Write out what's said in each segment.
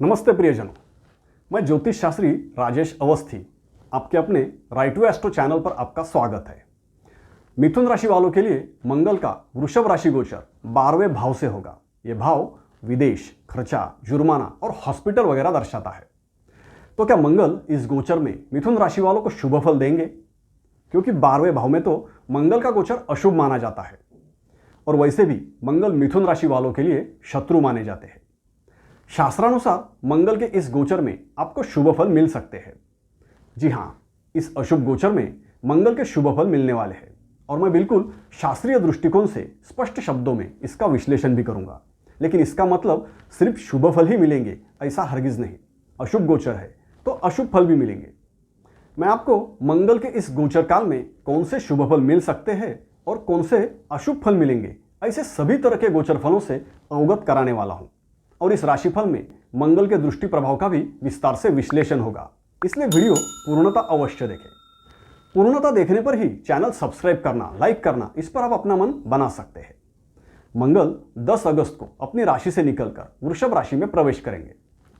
नमस्ते प्रियजनों, मैं ज्योतिष शास्त्री राजेश अवस्थी आपके अपने राइट टू एस्ट्रो चैनल पर आपका स्वागत है। मिथुन राशि वालों के लिए मंगल का वृषभ राशि गोचर 12वें भाव से होगा। यह भाव विदेश, खर्चा, जुर्माना और हॉस्पिटल वगैरह दर्शाता है। तो क्या मंगल इस गोचर में मिथुन राशि वालों को शुभ फल देंगे? क्योंकि 12वें भाव में तो मंगल का गोचर अशुभ माना जाता है और वैसे भी मंगल मिथुन राशि वालों के लिए शत्रु माने जाते हैं। शास्त्रानुसार मंगल के इस गोचर में आपको शुभ फल मिल सकते हैं। जी हाँ, इस अशुभ गोचर में मंगल के शुभ फल मिलने वाले हैं और मैं बिल्कुल शास्त्रीय दृष्टिकोण से स्पष्ट शब्दों में इसका विश्लेषण भी करूंगा। लेकिन इसका मतलब सिर्फ शुभ फल ही मिलेंगे ऐसा हरगिज नहीं। अशुभ गोचर है तो अशुभ फल भी मिलेंगे। मैं आपको मंगल के इस गोचर काल में कौन से शुभ फल मिल सकते हैं और कौन से अशुभ फल मिलेंगे, ऐसे सभी तरह के गोचर फलों से अवगत कराने वाला हूं। और इस राशिफल में मंगल के दृष्टि प्रभाव का भी विस्तार से विश्लेषण होगा, इसलिए वीडियो पूर्णता अवश्य देखें। पूर्णता देखने पर ही चैनल सब्सक्राइब करना, लाइक करना, इस पर आप अपना मन बना सकते हैं। मंगल 10 अगस्त को अपनी राशि से निकलकर वृषभ राशि में प्रवेश करेंगे।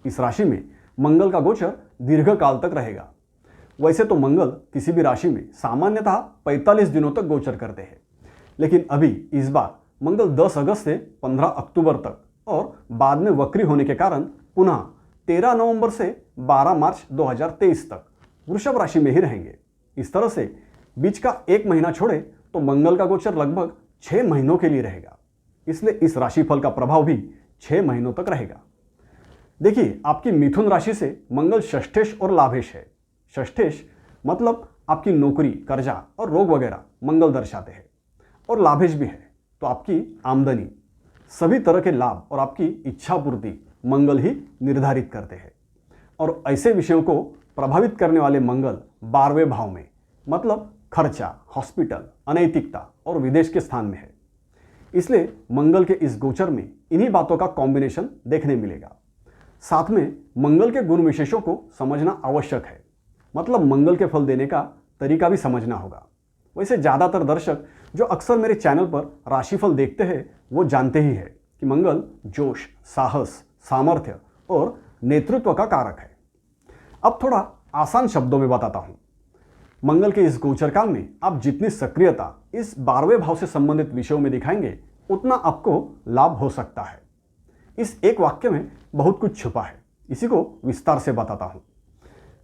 इस राशि में मंगल का गोचर दीर्घ काल तक रहेगा। वैसे तो मंगल किसी भी राशि में सामान्यतः 45 दिनों तक गोचर करते हैं, लेकिन अभी इस बार मंगल 10 अगस्त से 15 अक्टूबर तक और बाद में वक्री होने के कारण पुनः 13 नवंबर से 12 मार्च 2023 तक वृषभ राशि में ही रहेंगे। इस तरह से बीच का एक महीना छोड़े तो मंगल का गोचर लगभग 6 महीनों के लिए रहेगा। इसलिए इस राशिफल का प्रभाव भी 6 महीनों तक रहेगा। देखिए, आपकी मिथुन राशि से मंगल षष्ठेश और लाभेश है। षष्ठेश मतलब आपकी नौकरी, कर्जा और रोग वगैरह मंगल दर्शाते हैं, और लाभेश भी है तो आपकी आमदनी, सभी तरह के लाभ और आपकी इच्छा पूर्ति मंगल ही निर्धारित करते हैं। और ऐसे विषयों को प्रभावित करने वाले मंगल 12वें भाव में मतलब खर्चा, हॉस्पिटल, अनैतिकता और विदेश के स्थान में है। इसलिए मंगल के इस गोचर में इन्हीं बातों का कॉम्बिनेशन देखने मिलेगा। साथ में मंगल के गुण विशेषों को समझना आवश्यक है, मतलब मंगल के फल देने का तरीका भी समझना होगा। वैसे ज़्यादातर दर्शक जो अक्सर मेरे चैनल पर राशिफल देखते हैं वो जानते ही है कि मंगल जोश, साहस, सामर्थ्य और नेतृत्व का कारक है। अब थोड़ा आसान शब्दों में बताता हूं। मंगल के इस गोचर काल में आप जितनी सक्रियता इस 12वें भाव से संबंधित विषयों में दिखाएंगे उतना आपको लाभ हो सकता है। इस एक वाक्य में बहुत कुछ छुपा है, इसी को विस्तार से बताता हूं।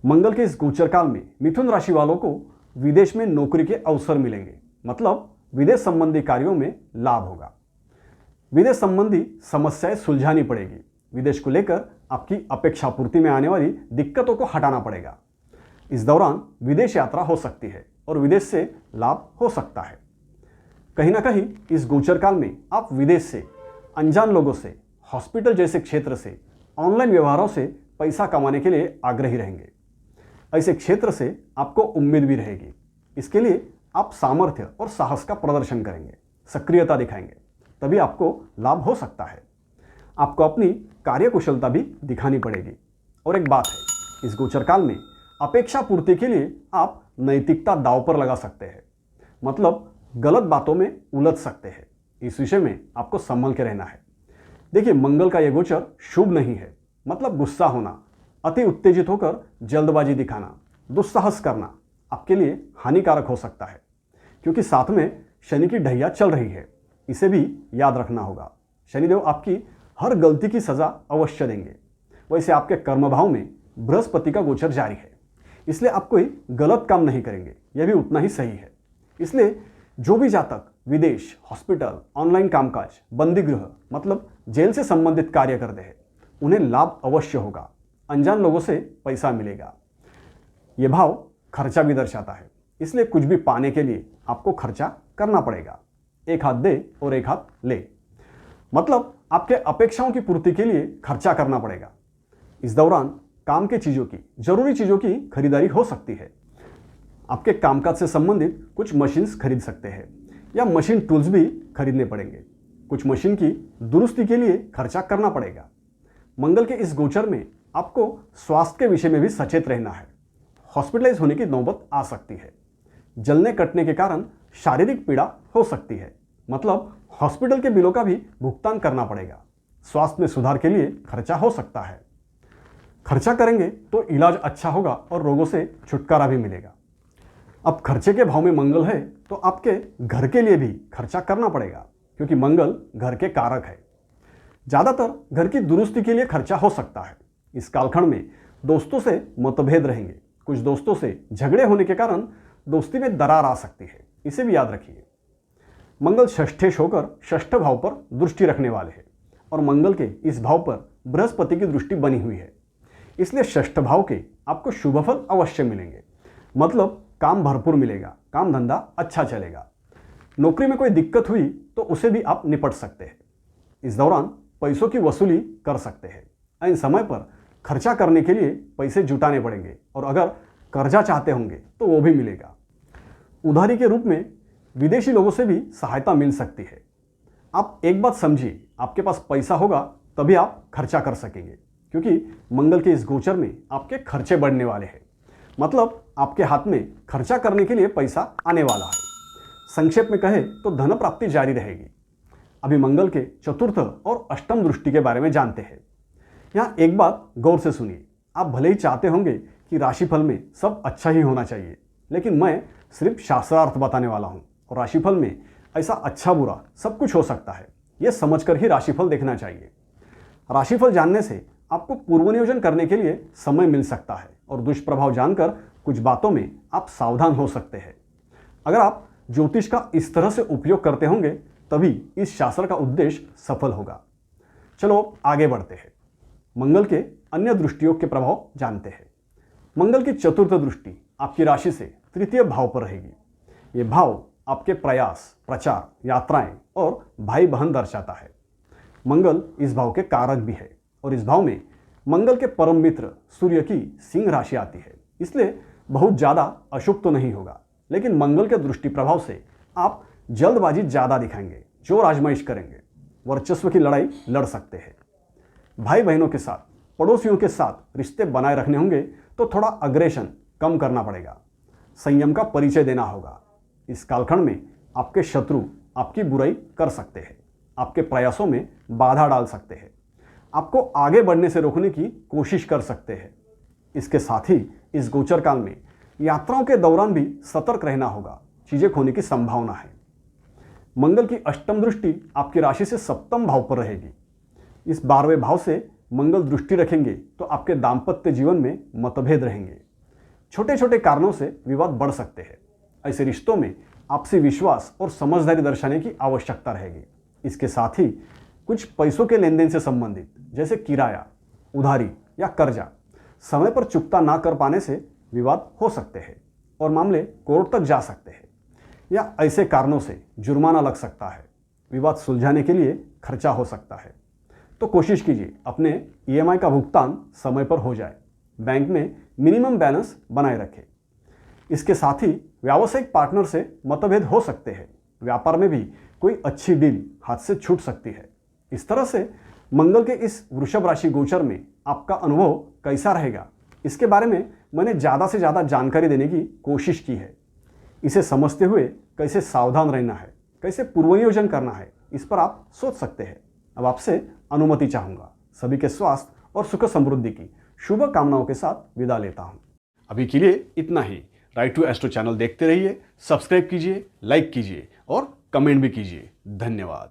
मंगल के इस गोचर काल में मिथुन राशि वालों को विदेश में नौकरी के अवसर मिलेंगे, मतलब विदेश संबंधी कार्यों में लाभ होगा। विदेश संबंधी समस्याएं सुलझानी पड़ेगी। विदेश को लेकर आपकी अपेक्षा पूर्ति में आने वाली दिक्कतों को हटाना पड़ेगा। इस दौरान विदेश यात्रा हो सकती है और विदेश से लाभ हो सकता है। कहीं ना कहीं इस गोचर काल में आप विदेश से, अनजान लोगों से, हॉस्पिटल जैसे क्षेत्र से, ऑनलाइन व्यवहारों से पैसा कमाने के लिए आग्रही रहेंगे। ऐसे क्षेत्र से आपको उम्मीद भी रहेगी। इसके लिए आप सामर्थ्य और साहस का प्रदर्शन करेंगे, सक्रियता दिखाएंगे, तभी आपको लाभ हो सकता है। आपको अपनी कार्यकुशलता भी दिखानी पड़ेगी। और एक बात है, इस गोचर काल में अपेक्षा पूर्ति के लिए आप नैतिकता दांव पर लगा सकते हैं, मतलब गलत बातों में उलझ सकते हैं। इस विषय में आपको संभल के रहना है। देखिए, मंगल का यह गोचर शुभ नहीं है, मतलब गुस्सा होना, अति उत्तेजित होकर जल्दबाजी दिखाना, दुस्साहस करना आपके लिए हानिकारक हो सकता है, क्योंकि साथ में शनि की ढैया चल रही है। इसे भी याद रखना होगा। शनिदेव आपकी हर गलती की सजा अवश्य देंगे। वैसे आपके कर्म भाव में बृहस्पति का गोचर जारी है, इसलिए आप कोई गलत काम नहीं करेंगे, यह भी उतना ही सही है। इसलिए जो भी जातक विदेश, हॉस्पिटल, ऑनलाइन कामकाज, बंदी गृह मतलब जेल से संबंधित कार्य करते हैं, उन्हें लाभ अवश्य होगा। अनजान लोगों से पैसा मिलेगा। यह भाव खर्चा भी दर्शाता है, इसलिए कुछ भी पाने के लिए आपको खर्चा करना पड़ेगा। एक हाथ दे और एक हाथ ले, मतलब आपके अपेक्षाओं की पूर्ति के लिए खर्चा करना पड़ेगा। इस दौरान काम के चीजों की, जरूरी चीजों की खरीदारी हो सकती है। आपके कामकाज से संबंधित कुछ मशीन्स खरीद सकते हैं या मशीन टूल्स भी खरीदने पड़ेंगे। कुछ मशीन की दुरुस्ती के लिए खर्चा करना पड़ेगा। मंगल के इस गोचर में आपको स्वास्थ्य के विषय में भी सचेत रहना है। हॉस्पिटलाइज होने की नौबत आ सकती है। जलने कटने के कारण शारीरिक पीड़ा हो सकती है, मतलब हॉस्पिटल के बिलों का भी भुगतान करना पड़ेगा। स्वास्थ्य में सुधार के लिए खर्चा हो सकता है। खर्चा करेंगे तो इलाज अच्छा होगा और रोगों से छुटकारा भी मिलेगा। अब खर्चे के भाव में मंगल है तो आपके घर के लिए भी खर्चा करना पड़ेगा, क्योंकि मंगल घर के कारक है। ज़्यादातर घर की दुरुस्ती के लिए खर्चा हो सकता है। इस कालखंड में दोस्तों से मतभेद रहेंगे। कुछ दोस्तों से झगड़े होने के कारण दोस्ती में दरार आ सकती है, इसे भी याद रखिए। मंगल षष्ठेश होकर षष्ठ भाव पर दृष्टि रखने वाले हैं और मंगल के इस भाव पर बृहस्पति की दृष्टि बनी हुई है। इसलिए षष्ठ भाव के आपको शुभ फल अवश्य मिलेंगे, मतलब काम भरपूर मिलेगा, काम धंधा अच्छा चलेगा। नौकरी में कोई दिक्कत हुई तो उसे भी आप निपट सकते हैं। इस दौरान पैसों की वसूली कर सकते हैं। इन समय पर खर्चा करने के लिए पैसे जुटाने पड़ेंगे और अगर कर्जा चाहते होंगे तो वो भी मिलेगा। उधारी के रूप में विदेशी लोगों से भी सहायता मिल सकती है। आप एक बात समझिए, आपके पास पैसा होगा तभी आप खर्चा कर सकेंगे, क्योंकि मंगल के इस गोचर में आपके खर्चे बढ़ने वाले हैं। मतलब आपके हाथ में खर्चा करने के लिए पैसा आने वाला है। संक्षेप में कहे तो धन प्राप्ति जारी रहेगी। अभी मंगल के चतुर्थ और अष्टम दृष्टि के बारे में जानते हैं। यहाँ एक बात गौर से सुनिए। आप भले ही चाहते होंगे कि राशिफल में सब अच्छा ही होना चाहिए, लेकिन मैं सिर्फ शास्त्रार्थ बताने वाला हूँ और राशिफल में ऐसा अच्छा बुरा सब कुछ हो सकता है, यह समझकर ही राशिफल देखना चाहिए। राशिफल जानने से आपको पूर्व नियोजन करने के लिए समय मिल सकता है और दुष्प्रभाव जानकर कुछ बातों में आप सावधान हो सकते हैं। अगर आप ज्योतिष का इस तरह से उपयोग करते होंगे तभी इस शास्त्र का उद्देश्य सफल होगा। चलो आगे बढ़ते हैं। मंगल के अन्य दृष्टियों के प्रभाव जानते हैं। मंगल की चतुर्थ दृष्टि आपकी राशि से तृतीय भाव पर रहेगी। ये भाव आपके प्रयास, प्रचार, यात्राएं और भाई बहन दर्शाता है। मंगल इस भाव के कारक भी है और इस भाव में मंगल के परम मित्र सूर्य की सिंह राशि आती है। इसलिए बहुत ज़्यादा अशुभ तो नहीं होगा, लेकिन मंगल के दृष्टि प्रभाव से आप जल्दबाजी ज़्यादा दिखाएंगे, जोर आजमाइश करेंगे, वर्चस्व की लड़ाई लड़ सकते हैं। भाई बहनों के साथ, पड़ोसियों के साथ रिश्ते बनाए रखने होंगे तो थोड़ा अग्रेशन कम करना पड़ेगा। संयम का परिचय देना होगा। इस कालखंड में आपके शत्रु आपकी बुराई कर सकते हैं, आपके प्रयासों में बाधा डाल सकते हैं, आपको आगे बढ़ने से रोकने की कोशिश कर सकते हैं। इसके साथ ही इस गोचर काल में यात्राओं के दौरान भी सतर्क रहना होगा, चीजें खोने की संभावना है। मंगल की अष्टम दृष्टि आपकी राशि से सप्तम भाव पर रहेगी। इस 12वें भाव से मंगल दृष्टि रखेंगे तो आपके दाम्पत्य जीवन में मतभेद रहेंगे। छोटे छोटे कारणों से विवाद बढ़ सकते हैं। ऐसे रिश्तों में आपसी विश्वास और समझदारी दर्शाने की आवश्यकता रहेगी। इसके साथ ही कुछ पैसों के लेन देन से संबंधित, जैसे किराया, उधारी या कर्जा, समय पर चुकता ना कर पाने से विवाद हो सकते हैं और मामले कोर्ट तक जा सकते हैं, या ऐसे कारणों से जुर्माना लग सकता है। विवाद सुलझाने के लिए खर्चा हो सकता है। तो कोशिश कीजिए अपने EMI का भुगतान समय पर हो जाए। बैंक में मिनिमम बैलेंस बनाए रखें। इसके साथ ही व्यावसायिक पार्टनर से मतभेद हो सकते हैं। व्यापार में भी कोई अच्छी डील हाथ से छूट सकती है। इस तरह से मंगल के इस वृषभ राशि गोचर में आपका अनुभव कैसा रहेगा, इसके बारे में मैंने ज़्यादा से ज़्यादा जानकारी देने की कोशिश की है। इसे समझते हुए कैसे सावधान रहना है, कैसे पूर्व नियोजन करना है, इस पर आप सोच सकते हैं। अब आपसे अनुमति चाहूँगा। सभी के स्वास्थ्य और सुख समृद्धि की शुभ कामनाओं के साथ विदा लेता हूँ। अभी के लिए इतना ही। राइट टू एस्ट्रो चैनल देखते रहिए, सब्सक्राइब कीजिए, लाइक कीजिए और कमेंट भी कीजिए। धन्यवाद।